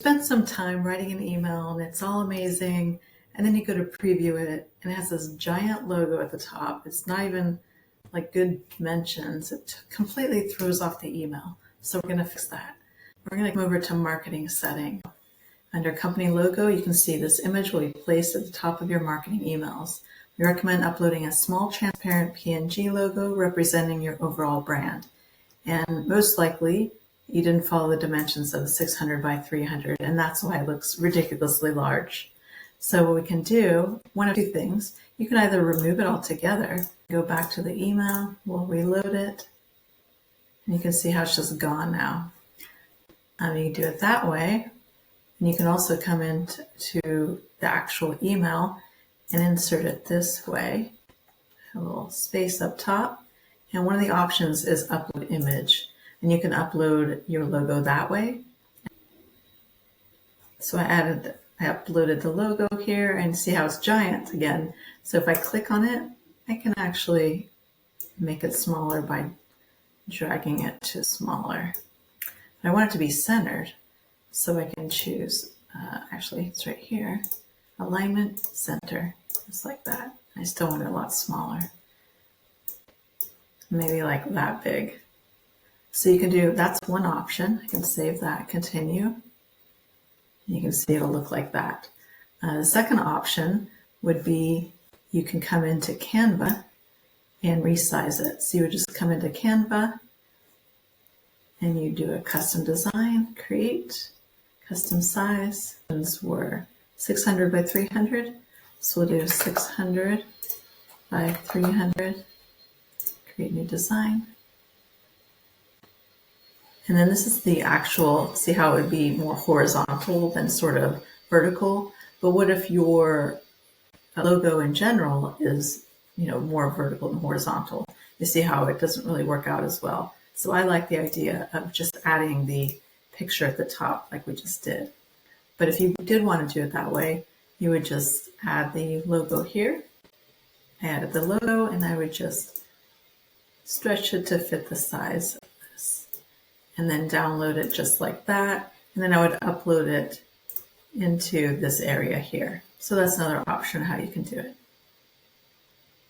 spent some time writing an email and it's all amazing, and then you go to preview it and it has this giant logo at the top. It's not even like good mentions. It completely throws off the email. So we're going to fix that. We're going to come over to marketing setting. Under company logo, you can see this image will be placed at the top of your marketing emails. We recommend uploading a small transparent PNG logo representing your overall brand. And most likely, you didn't follow the dimensions of 600 by 300, and that's why it looks ridiculously large. So what we can do, one of two things, you can either remove it altogether, go back to the email, we'll reload it, and you can see how it's just gone now. You can do it that way, and you can also come into the actual email and insert it this way, a little space up top, and one of the options is upload image, and you can upload your logo that way. So I uploaded the logo here, and see how it's giant again. So if I click on it, I can actually make it smaller by dragging it to smaller. I want it to be centered, so I can choose, actually it's right here, alignment, center, just like that. I still want it a lot smaller, maybe like that big. So you can do, that's one option. I can save that, continue. You can see it'll look like that. The second option would be you can come into Canva and resize it. So you would just come into Canva and you do a custom design, create, custom size. These were 600 by 300. So we'll do 600 by 300, create new design. And then this is the actual, see how it would be more horizontal than sort of vertical. But what if your logo in general is, more vertical than horizontal? You see how it doesn't really work out as well. So I like the idea of just adding the picture at the top like we just did. But if you did want to do it that way, you would just add the logo here. I added the logo and I would just stretch it to fit the size of this. And then download it just like that. And then I would upload it into this area here. So that's another option how you can do it.